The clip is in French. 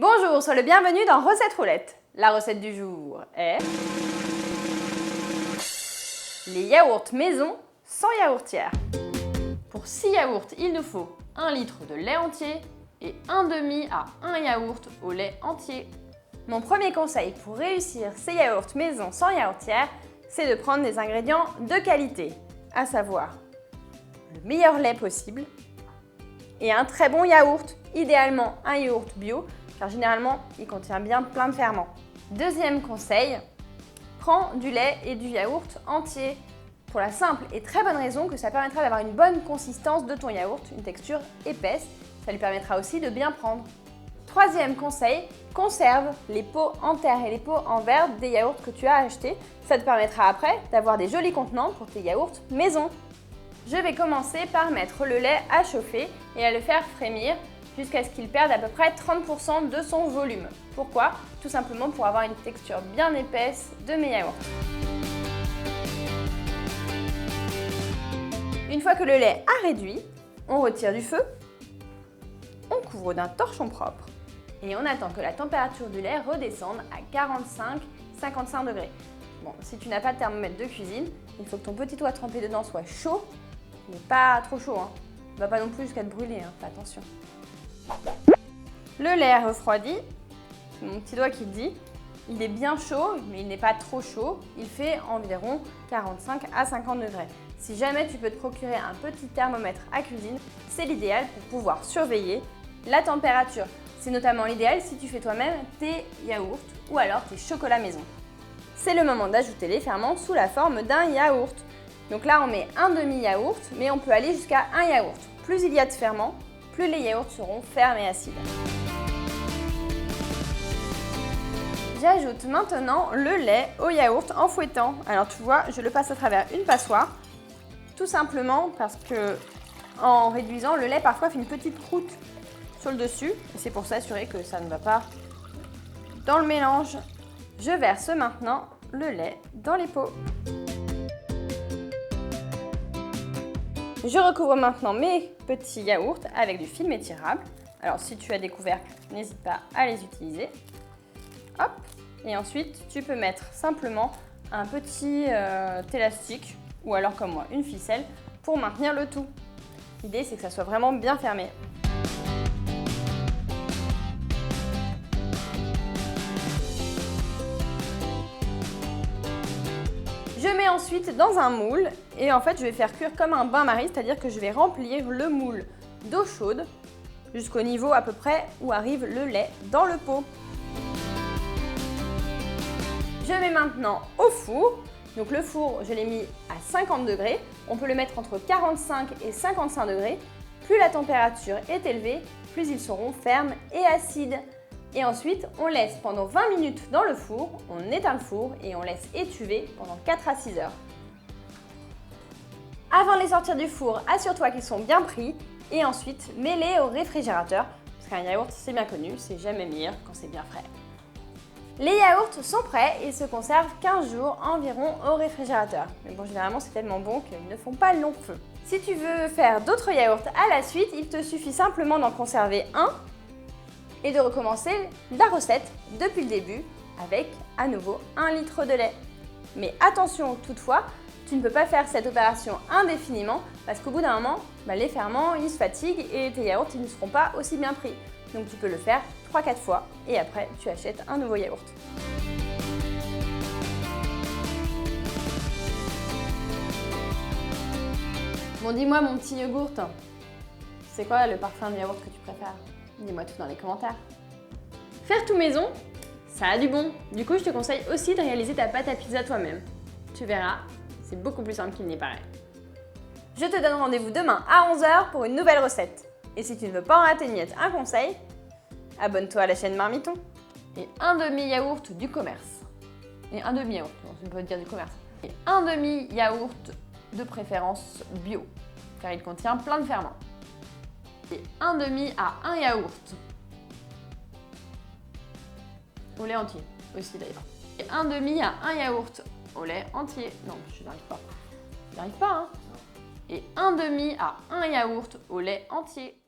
Bonjour, sois le bienvenu dans Recette Roulette. La recette du jour est les yaourts maison sans yaourtière. Pour 6 yaourts, il nous faut 1 litre de lait entier et 1,5 à 1 yaourt au lait entier. Mon premier conseil pour réussir ces yaourts maison sans yaourtière, c'est de prendre des ingrédients de qualité, à savoir le meilleur lait possible et un très bon yaourt, idéalement un yaourt bio, car généralement il contient bien plein de ferments. Deuxième conseil, prends du lait et du yaourt entier, pour la simple et très bonne raison que ça permettra d'avoir une bonne consistance de ton yaourt, une texture épaisse, ça lui permettra aussi de bien prendre. Troisième conseil, conserve les pots en terre et les pots en verre des yaourts que tu as achetés, ça te permettra après d'avoir des jolis contenants pour tes yaourts maison. Je vais commencer par mettre le lait à chauffer et à le faire frémir jusqu'à ce qu'il perde à peu près 30% de son volume. Pourquoi? Tout simplement pour avoir une texture bien épaisse de mes yaourts. Une fois que le lait a réduit, on retire du feu, on couvre d'un torchon propre et on attend que la température du lait redescende à 45-55 degrés. Bon, si tu n'as pas de thermomètre de cuisine, il faut que ton petit doigt trempé dedans soit chaud, mais pas trop chaud, hein. Va pas non plus jusqu'à te brûler, hein. Fais attention. Le lait refroidi, c'est mon petit doigt qui le dit. Il est bien chaud, mais il n'est pas trop chaud. Il fait environ 45 à 50 degrés. Si jamais tu peux te procurer un petit thermomètre à cuisine, c'est l'idéal pour pouvoir surveiller la température. C'est notamment l'idéal si tu fais toi-même tes yaourts ou alors tes chocolats maison. C'est le moment d'ajouter les ferments sous la forme d'un yaourt. Donc là, on met un demi-yaourt, mais on peut aller jusqu'à un yaourt. Plus il y a de ferments, plus les yaourts seront fermes et acides. J'ajoute maintenant le lait au yaourt en fouettant. Alors tu vois, je le passe à travers une passoire, tout simplement parce que en réduisant, le lait parfois fait une petite croûte sur le dessus. Et c'est pour s'assurer que ça ne va pas dans le mélange. Je verse maintenant le lait dans les pots. Je recouvre maintenant mes petits yaourts avec du film étirable. Alors si tu as des couvercles, n'hésite pas à les utiliser. Hop. Et ensuite, tu peux mettre simplement un petit élastique ou alors comme moi, une ficelle pour maintenir le tout. L'idée, c'est que ça soit vraiment bien fermé. Je mets ensuite dans un moule et en fait, je vais faire cuire comme un bain-marie, c'est-à-dire que je vais remplir le moule d'eau chaude jusqu'au niveau à peu près où arrive le lait dans le pot. Je mets maintenant au four. Donc le four, je l'ai mis à 50 degrés. On peut le mettre entre 45 et 55 degrés. Plus la température est élevée, plus ils seront fermes et acides. Et ensuite, on laisse pendant 20 minutes dans le four, on éteint le four et on laisse étuver pendant 4 à 6 heures. Avant de les sortir du four, assure-toi qu'ils sont bien pris et ensuite mets-les au réfrigérateur. Parce qu'un yaourt, c'est bien connu, c'est jamais meilleur quand c'est bien frais. Les yaourts sont prêts et se conservent 15 jours environ au réfrigérateur. Mais bon, généralement, c'est tellement bon qu'ils ne font pas long feu. Si tu veux faire d'autres yaourts à la suite, il te suffit simplement d'en conserver un et de recommencer la recette depuis le début avec à nouveau 1 litre de lait. Mais attention toutefois, tu ne peux pas faire cette opération indéfiniment parce qu'au bout d'un moment, les ferments ils se fatiguent et tes yaourts ils ne seront pas aussi bien pris. Donc tu peux le faire 3-4 fois et après tu achètes un nouveau yaourt. Bon, dis-moi mon petit yogourt, c'est quoi le parfum de yaourt que tu préfères? Dis-moi tout dans les commentaires. Faire tout maison, ça a du bon. Du coup, je te conseille aussi de réaliser ta pâte à pizza toi-même. Tu verras, c'est beaucoup plus simple qu'il n'y paraît. Je te donne rendez-vous demain à 11 h pour une nouvelle recette. Et si tu ne veux pas en rater une miette, un conseil, abonne-toi à la chaîne Marmiton. Et un demi-yaourt du commerce. Et un demi-yaourt, on peut dire du commerce. Et un demi-yaourt de préférence bio, car il contient plein de ferments. Et un demi à un yaourt. Au lait entier, aussi d'ailleurs. Et un demi à un yaourt au lait entier. Non, je n'arrive pas. J'arrive pas, hein. Et un demi à un yaourt au lait entier.